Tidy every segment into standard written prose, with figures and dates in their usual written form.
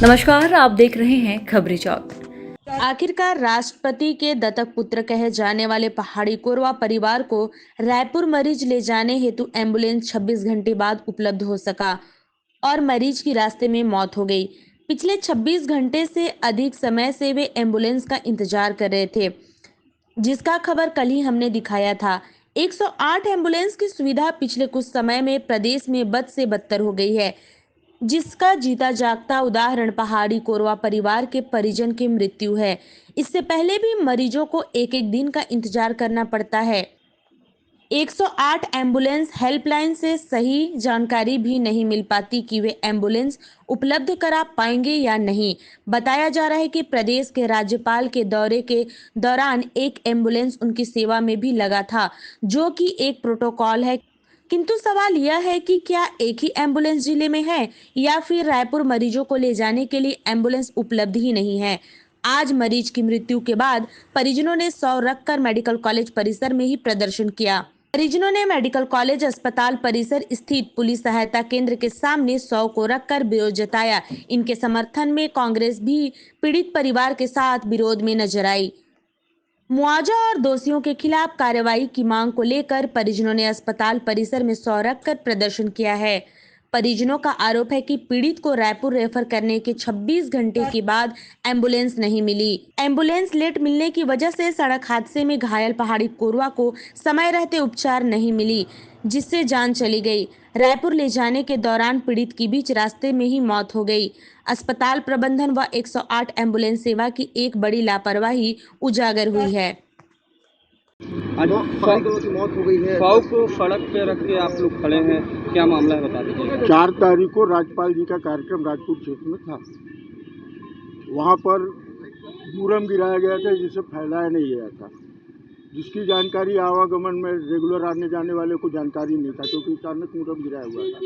नमस्कार, आप देख रहे हैं खबरी चौक। आखिरकार राष्ट्रपति के दत्तक पुत्र कहे जाने वाले पहाड़ी कोरवा परिवार को रायपुर मरीज ले जाने हेतु एम्बुलेंस 26 घंटे बाद उपलब्ध हो सका और मरीज की रास्ते में मौत हो गई। पिछले 26 घंटे से अधिक समय से वे एम्बुलेंस का इंतजार कर रहे थे, जिसका खबर कल ही हमने दिखाया था। 108 एम्बुलेंस की सुविधा पिछले कुछ समय में प्रदेश में बद से बदतर हो गई है, जिसका जीता जागता उदाहरण पहाड़ी कोरवा परिवार के परिजन की मृत्यु है। इससे पहले भी मरीजों को एक एक दिन का इंतजार करना पड़ता है। 108 एम्बुलेंस हेल्पलाइन से सही जानकारी भी नहीं मिल पाती कि वे एम्बुलेंस उपलब्ध करा पाएंगे या नहीं। बताया जा रहा है कि प्रदेश के राज्यपाल के दौरे के दौरान एक एम्बुलेंस उनकी सेवा में भी लगा था, जो कि एक प्रोटोकॉल है। किंतु सवाल यह है कि क्या एक ही एम्बुलेंस जिले में है या फिर रायपुर मरीजों को ले जाने के लिए एम्बुलेंस उपलब्ध ही नहीं है। आज मरीज की मृत्यु के बाद परिजनों ने 100 रखकर मेडिकल कॉलेज परिसर में ही प्रदर्शन किया। परिजनों ने मेडिकल कॉलेज अस्पताल परिसर स्थित पुलिस सहायता केंद्र के सामने 100 को रखकर विरोध जताया। इनके समर्थन में कांग्रेस भी पीड़ित परिवार के साथ विरोध में नजर आई। मुआवजा और दोषियों के खिलाफ कार्रवाई की मांग को लेकर परिजनों ने अस्पताल परिसर में 100 रखकर प्रदर्शन किया है। परिजनों का आरोप है कि पीड़ित को रायपुर रेफर करने के 26 घंटे के बाद एम्बुलेंस नहीं मिली। एम्बुलेंस लेट मिलने की वजह से सड़क हादसे में घायल पहाड़ी कोरवा को समय रहते उपचार नहीं मिली, जिससे जान चली गई। रायपुर ले जाने के दौरान पीड़ित की बीच रास्ते में ही मौत हो गई। अस्पताल प्रबंधन व 108 एम्बुलेंस सेवा की एक बड़ी लापरवाही उजागर हुई है। आज की मौत हो गई है। 100 को सड़क पे रख के आप लोग खड़े हैं, क्या मामला है बता दीजिए। 4 तारीख को राज्यपाल जी का कार्यक्रम राजपुर क्षेत्र में था। वहाँ पर मुरम गिराया गया था, जिसे फैलाया नहीं गया था, जिसकी जानकारी आवागमन में रेगुलर आने जाने वाले को जानकारी नहीं था, क्योंकि अचानक मुरम गिराया हुआ था।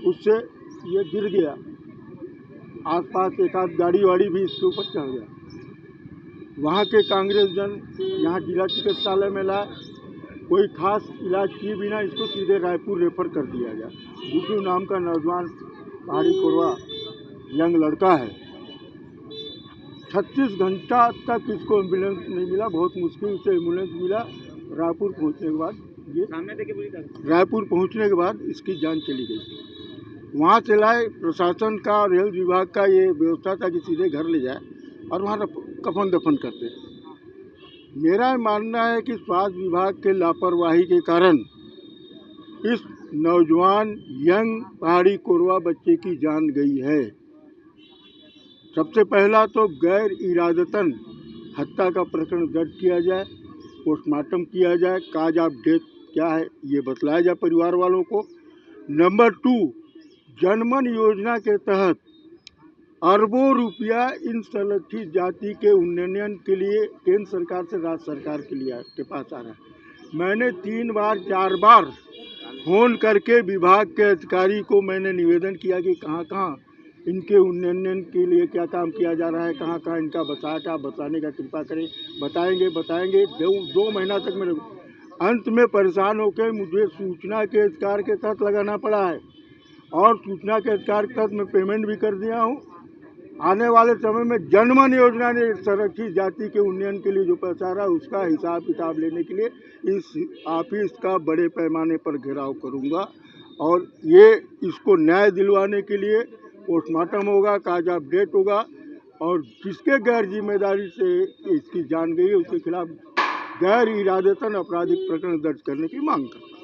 उससे ये गिर गया, आसपास एक आध गाड़ी वाड़ी भी इसके ऊपर चढ़ गया। वहाँ के कांग्रेस जन यहाँ जिला चिकित्सालय में लाए, कोई खास इलाज किए बिना इसको सीधे रायपुर रेफर कर दिया गया। गुड्डू नाम का नौजवान पहाड़ी कोरवा यंग लड़का है। 36 घंटा तक इसको एम्बुलेंस नहीं मिला, बहुत मुश्किल से एम्बुलेंस मिला। रायपुर पहुंचने के बाद इसकी जान चली गई। वहाँ से लाए प्रशासन का, रेल विभाग का ये व्यवस्था था कि सीधे घर ले जाए और वहाँ कफन दफन करते। मेरा मानना है कि स्वास्थ्य विभाग के लापरवाही के कारण इस नौजवान यंग पहाड़ी कोरवा बच्चे की जान गई है। सबसे पहला तो गैर इरादतन हत्या का प्रकरण दर्ज किया जाए, पोस्टमार्टम किया जाए, काज ऑफ डेथ क्या है ये बतलाया जाए परिवार वालों को। नंबर 2, जनमन योजना के तहत अरबों रुपया इन संरक्षित जाति के उन्नयन के लिए केंद्र सरकार से राज्य सरकार के पास आ रहा है। मैंने 3 बार 4 बार फोन करके विभाग के अधिकारी को मैंने निवेदन किया कि कहाँ इनके उन्नयन के लिए क्या काम किया जा रहा है, कहाँ इनका बताने का कृपा करें। बताएंगे 2 महीना तक मेरे अंत में परेशान होकर मुझे सूचना के अधिकार के तहत लगाना पड़ा है, और सूचना के अधिकार के तहत मैं पेमेंट भी कर दिया हूँ। आने वाले समय में जनमन योजना ने संरक्षित जाति के उन्नयन के लिए जो पैसा रहा है उसका हिसाब किताब लेने के लिए इस ऑफिस का बड़े पैमाने पर घेराव करूंगा, और ये इसको न्याय दिलवाने के लिए पोस्टमार्टम होगा, काज ऑफ डेथ होगा, और जिसके गैर जिम्मेदारी से इसकी जान गई है उसके खिलाफ गैर इरादतन आपराधिक प्रकरण दर्ज करने की मांग करता हूँ।